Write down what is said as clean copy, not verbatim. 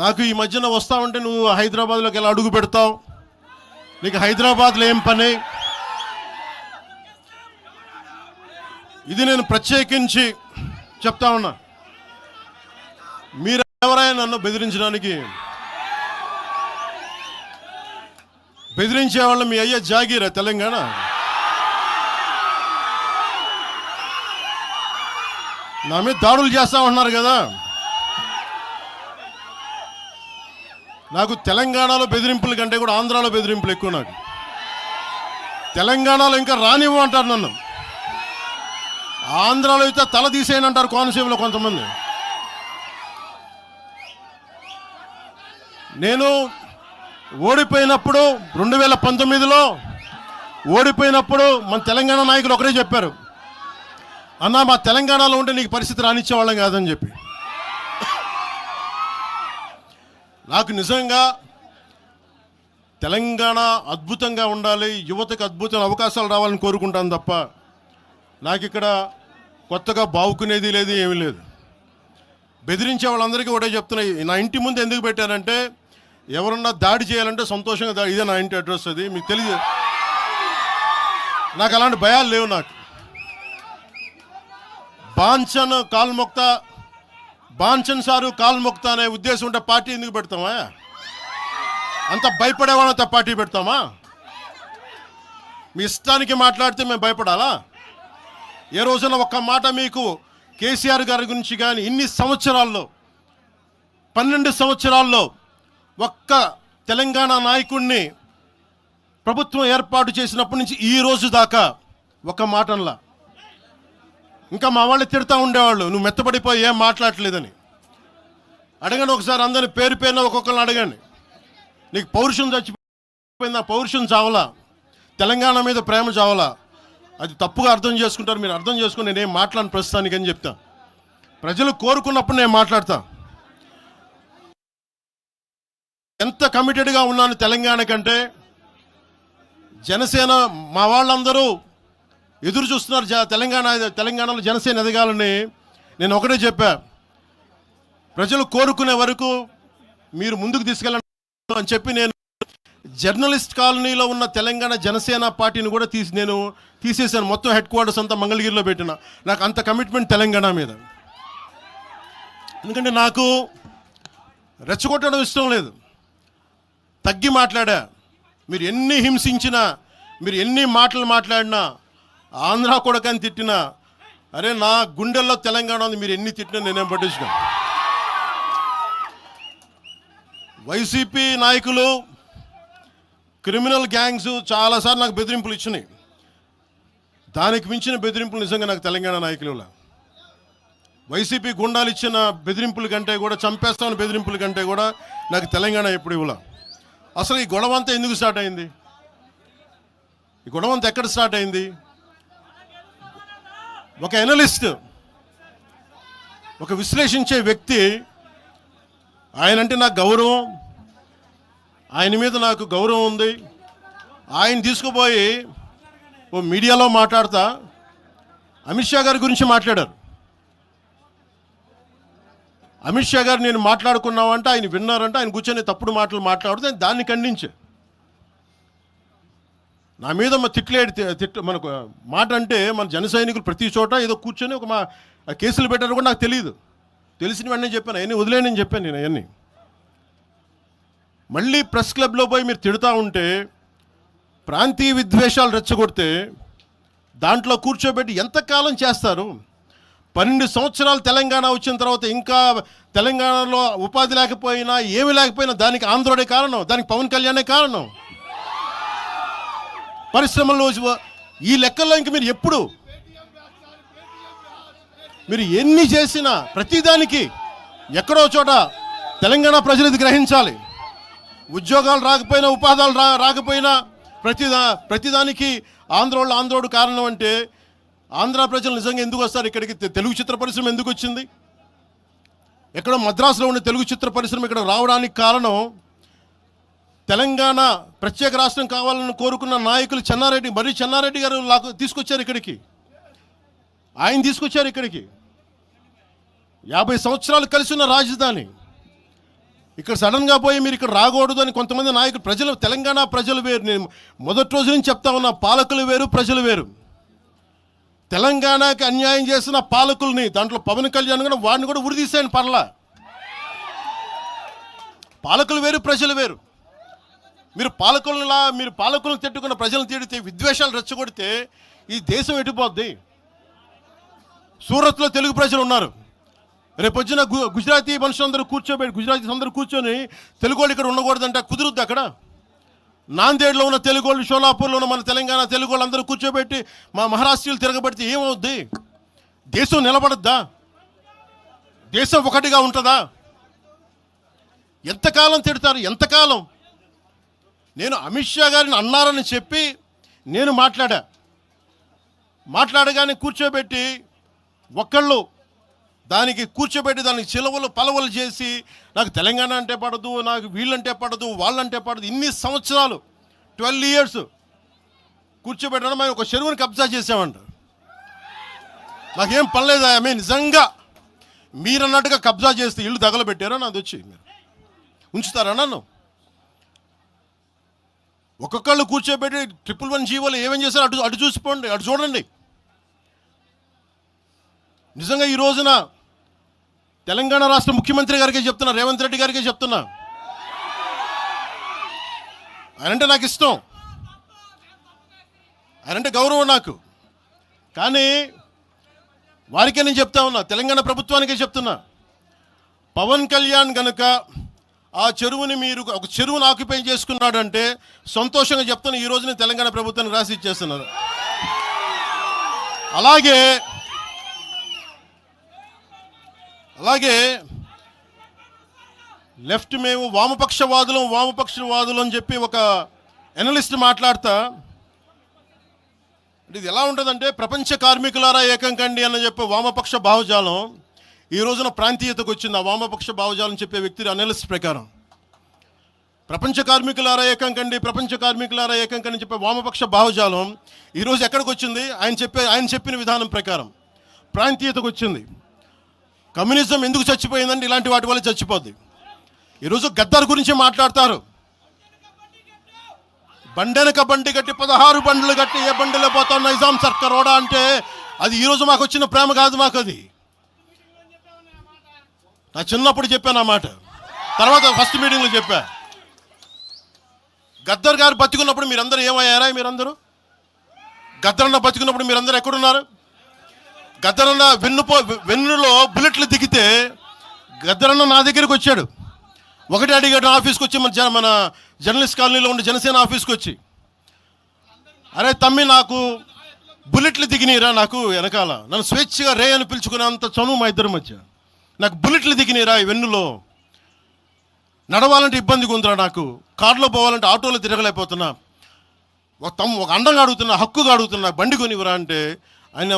నాకు ఈ మధ్యన వస్తా ఉంటే నువ్వు హైదరాబాద్లోకి ఎలా అడుగు పెడతావు, నీకు హైదరాబాద్లో ఏం పని, ఇది నేను ప్రత్యేకించి చెప్తా ఉన్నా. మీరు ఎవరైనా నన్ను బెదిరించడానికి, బెదిరించే వాళ్ళ మీ అయ్యే జాగీరా తెలంగాణ. నా మీద దాడులు చేస్తా ఉన్నారు కదా. నాకు తెలంగాణలో బెదిరింపుల కంటే కూడా ఆంధ్రాలో బెదిరింపులు ఎక్కువ. నాకు తెలంగాణలో ఇంకా రానివ్వు అంటారు నన్ను, ఆంధ్రాలో అయితే తల తీసేయని అంటారు కోనసీమలో కొంతమంది. నేను ఓడిపోయినప్పుడు 2019లో ఓడిపోయినప్పుడు మన తెలంగాణ నాయకులు ఒకరే చెప్పారు, అన్నా మా తెలంగాణలో ఉంటే నీకు పరిస్థితి రానిచ్చేవాళ్ళం కాదని చెప్పి. నాకు నిజంగా తెలంగాణ అద్భుతంగా ఉండాలి, యువతకు అద్భుతమైన అవకాశాలు రావాలని కోరుకుంటాను తప్ప నాకు ఇక్కడ కొత్తగా బావుకునేది లేదు, ఏమీ లేదు. బెదిరించే వాళ్ళందరికీ ఒకటే చెప్తున్నాయి. నా ఇంటి ముందు ఎందుకు పెట్టారంటే ఎవరన్నా దాడి చేయాలంటే సంతోషంగా ఇదే నా ఇంటి అడ్రస్, అది మీకు తెలియదు. నాకు అలాంటి భయాలు లేవు. నాకు బాంచన్ సారు కాల్మొక్తా అనే ఉద్దేశం ఉంటే పార్టీ ఎందుకు పెడతామా? అంత భయపడేవాళ్ళంత పార్టీ పెడతామా? మీ ఇష్టానికి మాట్లాడితే మేము భయపడాలా? ఏ రోజున ఒక్క మాట మీకు కేసీఆర్ గారి గురించి కానీ ఇన్ని సంవత్సరాల్లో 12 సంవత్సరాల్లో ఒక్క తెలంగాణ నాయకుడిని ప్రభుత్వం ఏర్పాటు చేసినప్పటి నుంచి ఈ రోజు దాకా ఒక మాటంలా. ఇంకా మా వాళ్ళు తిడతా ఉండేవాళ్ళు, నువ్వు మెత్తబడిపోయి ఏం మాట్లాడలేదని. అడగండి ఒకసారి, అందరిని పేరు పేరున ఒక్కొక్కరిని అడగండి. నీకు పౌరుషం చచ్చిపోయిందా? పౌరుషం చావలా, తెలంగాణ మీద ప్రేమ చావలా. అది తప్పుగా అర్థం చేసుకుంటారు. మీరు అర్థం చేసుకుని నేనేం మాట్లాడిన ప్రస్తుతానికి అని చెప్తా. ప్రజలు కోరుకున్నప్పుడు నేను మాట్లాడతా. ఎంత కమిటెడ్గా ఉన్నాను తెలంగాణ కంటే, జనసేన మా వాళ్ళందరూ ఎదురు చూస్తున్నారు తెలంగాణలో జనసేన ఎదగాలని. నేను ఒకటే చెప్పా, ప్రజలు కోరుకునే వరకు మీరు ముందుకు తీసుకెళ్ళండి అని చెప్పి నేను జర్నలిస్ట్ కాలనీలో ఉన్న తెలంగాణ జనసేన పార్టీని కూడా నేను తీసేసాను. మొత్తం హెడ్ క్వార్టర్స్ అంతా మంగళగిరిలో పెట్టిన. నాకు అంత కమిట్మెంట్ తెలంగాణ మీద. ఎందుకంటే నాకు రెచ్చగొట్టడం ఇష్టం లేదు. తగ్గి మాట్లాడా. మీరు ఎన్ని హింసించినా, మీరు ఎన్ని మాటలు మాట్లాడినా, ఆంధ్ర కొడకని తిట్టినా, అరే నా గుండెల్లో తెలంగాణ ఉంది, మీరు ఎన్ని తిట్టినా నేనేం పట్టించుకోను. వైసీపీ నాయకులు, క్రిమినల్ గ్యాంగ్స్ చాలాసార్లు నాకు బెదిరింపులు ఇచ్చినాయి. దానికి మించిన బెదిరింపులు నిజంగా నాకు తెలంగాణ నాయకులు. వైసీపీ గుండాలు ఇచ్చిన బెదిరింపుల కంటే కూడా, చంపేస్తామని బెదిరింపుల కంటే కూడా నాకు తెలంగాణ ఎప్పుడు ఇవ్వలా. అసలు ఈ గొడవ అంతా ఎందుకు స్టార్ట్ అయింది? ఈ గొడవ అంతా ఎక్కడ స్టార్ట్ అయింది? ఒక ఎనలిస్ట్, ఒక విశ్లేషించే వ్యక్తి, ఆయనంటే నాకు గౌరవం, ఆయన మీద నాకు గౌరవం ఉంది. ఆయన తీసుకుపోయి ఓ మీడియాలో మాట్లాడతా అమిత్ షా గారి గురించి మాట్లాడారు. అమిత్ షా గారు నేను మాట్లాడుకున్నామంటే ఆయన విన్నారంటే, ఆయన కూర్చొని తప్పుడు మాటలు మాట్లాడితే దాన్ని ఖండించే. నా మీద మనకు మాట అంటే మన జన సైనికులు ప్రతి చోట ఏదో కూర్చొని ఒక కేసులు పెట్టారు కూడా నాకు తెలియదు. తెలిసిన వెంటనే చెప్పాను, అవన్నీ వదిలేనని చెప్పాను నేను. అవన్నీ మళ్ళీ ప్రెస్ క్లబ్లో పోయి మీరు తిడుతూ ఉంటే, ప్రాంతీయ విద్వేషాలు రెచ్చగొడితే దాంట్లో కూర్చోబెట్టి ఎంతకాలం చేస్తారు? 12 సంవత్సరాలు తెలంగాణ వచ్చిన తర్వాత ఇంకా తెలంగాణలో ఉపాధి లేకపోయినా, ఏమి లేకపోయినా దానికి ఆంధ్రుడే కారణం, దానికి పవన్ కళ్యాణే కారణం. పరిశ్రమల్లో ఈ లెక్కల్లో ఇంక మీరు ఎప్పుడు మీరు ఎన్ని చేసినా ప్రతిదానికి ఎక్కడో చోట తెలంగాణ ప్రజలు ఇది గ్రహించాలి. ఉద్యోగాలు రాకపోయినా, ఉపాధాలు రాకపోయినా ప్రతిదానికి ఆంధ్రోడు కారణం అంటే, ఆంధ్ర ప్రజలు నిజంగా ఎందుకు వస్తారు ఇక్కడికి? తెలుగు చిత్ర పరిశ్రమ ఎందుకు వచ్చింది? ఎక్కడో మద్రాసులో ఉన్న తెలుగు చిత్ర పరిశ్రమ ఇక్కడ రావడానికి కారణం తెలంగాణ ప్రత్యేక రాష్ట్రం కావాలని కోరుకున్న నాయకులు చెన్నారెడ్డి గారు తీసుకొచ్చారు ఇక్కడికి. ఆయన తీసుకొచ్చారు ఇక్కడికి. 50 సంవత్సరాలు కలిసి ఉన్న రాజధాని. ఇక్కడ సడన్గా పోయి మీరు ఇక్కడ రాకూడదు అని కొంతమంది నాయకులు, ప్రజలు, తెలంగాణ ప్రజలు వేరు. నేను మొదటి రోజు నుంచి చెప్తా ఉన్నా, పాలకులు వేరు, ప్రజలు వేరు. తెలంగాణకి అన్యాయం చేసిన పాలకుల్ని, దాంట్లో పవన్ కళ్యాణ్ కూడా, వాడిని కూడా ఉరిదీసాను పర్లా. పాలకులు వేరు, ప్రజలు వేరు. మీరు పాలకులను తిట్టుకున్న ప్రజలను తిడితే, విద్వేషాలు రెచ్చగొడితే ఈ దేశం ఎటుపోద్ది? సూరత్లో తెలుగు ప్రజలు ఉన్నారు. రేపొచ్చిన గుజరాతీ మనుషులందరూ గుజరాతీస్ అందరూ కూర్చొని తెలుగు వాళ్ళు ఇక్కడ ఉండకూడదంటే కుదురుద్ది అక్కడ? నాందేడ్లో ఉన్న తెలుగు వాళ్ళు, షోలాపూర్లో ఉన్న మన తెలంగాణ తెలుగు వాళ్ళు అందరూ కూర్చోబెట్టి మా మహారాష్ట్రీయులు తిరగబెడితే ఏమవుద్ది? దేశం నిలబడద్దా? దేశం ఒకటిగా ఉంటుందా? ఎంతకాలం తిడతారు? ఎంతకాలం? నేను అమిత్ షా గారిని అన్నారని చెప్పి నేను మాట్లాడగానే కూర్చోబెట్టి ఒక్కళ్ళు దానికి చిలవలు పలవలు చేసి, నాకు తెలంగాణ అంటే పడదు, నాకు వీళ్ళంటే పడదు, వాళ్ళంటే పడదు, ఇన్ని సంవత్సరాలు 12 years కూర్చోబెట్టడం, మేము ఒక చెరువుని కబ్జా చేసామంట. నాకేం పనిలేదా? నిజంగా మీరన్నట్టుగా కబ్జా చేస్తే ఇల్లు తగలబెట్టారా? నాది వచ్చి మీరు ఉంచుతారా నన్ను? ఒక్కొక్కళ్ళు కూర్చోబెట్టి 111 జీవోలు ఏమేం చేశారు అటు చూసిపోండి, అటు చూడండి. నిజంగా ఈ రోజున తెలంగాణ రాష్ట్ర ముఖ్యమంత్రి గారికి చెప్తున్నా, రేవంత్ రెడ్డి గారికి చెప్తున్నా, ఆయనంటే నాకు ఇష్టం, ఆయనంటే గౌరవం నాకు. కానీ వారికే నేను చెప్తా ఉన్నా, తెలంగాణ ప్రభుత్వానికే చెప్తున్నా, పవన్ కళ్యాణ్ గనుక ఆ చెరువుని ఒక చెరువును ఆక్యుపై చేసుకున్నాడంటే సంతోషంగా చెప్తున్నా, ఈ రోజున తెలంగాణ ప్రభుత్వానికి రాసి ఇచ్చేస్తున్నారు. అలాగే లెఫ్ట్ మేము వామపక్షవాదులు అని చెప్పి ఒక ఎనలిస్ట్ మాట్లాడతా, ఇది ఎలా ఉంటుందంటే, ప్రపంచ కార్మికులారా ఏకం కండి అని చెప్పే వామపక్ష భావజాలం ఈ రోజున ప్రాంతీయతకు వచ్చింది. ఆ వామపక్ష భావజాలం చెప్పే వ్యక్తి అనలిస్ట్ ప్రకారం ప్రపంచ కార్మికులారా ఏకం కండి అని చెప్పే వామపక్ష భావజాలం ఈరోజు ఎక్కడికి వచ్చింది? ఆయన చెప్పిన విధానం ప్రకారం ప్రాంతీయతకు వచ్చింది. కమ్యూనిజం ఎందుకు చచ్చిపోయిందంటే ఇలాంటి వాటి వల్ల చచ్చిపోద్ది. ఈరోజు గద్దర్ గురించి మాట్లాడతారు. బండెనక బండి కట్టి 16 బండ్లు కట్టి ఏ బండిలో పోతాం నైజాం సర్కార్ ఓడా అంటే అది ఈరోజు మాకు వచ్చిన ప్రేమ కాదు. మాకు అది నా చిన్నప్పుడు చెప్పాను ఆ మాట, తర్వాత ఫస్ట్ మీటింగ్లో చెప్పా. గద్దర్ గారు బతికున్నప్పుడు మీరందరూ ఏమయ్యారా? గద్దరన్న బతికున్నప్పుడు మీరందరూ ఎక్కడున్నారు? గద్దరన్న వెన్నులో బుల్లెట్లు దిగితే గద్దరన్న నా దగ్గరికి వచ్చాడు. ఒకటి అడిగాడు ఆఫీస్కి వచ్చి, మన జర్నలిస్ట్ కాలనీలో ఉండే జనసేన ఆఫీస్కి వచ్చి, అరే తమ్మి నాకు బుల్లెట్లు దిగినీరా, నాకు వెనకాల నన్ను స్వేచ్ఛగా రే అని పిలుచుకునే అంత చనువు మా ఇద్దరి మధ్య, నాకు బుల్లెట్లు దిగినీరా ఈ వెన్నులో, నడవాలంటే ఇబ్బందిగా ఉందిరా, నాకు కార్లో పోవాలంటే ఆటోలో తిరగలేకపోతున్నా, ఒక అండంగా అడుగుతున్నా, హక్కుగా అడుగుతున్నా, బండి కొనివరా అంటే ఆయన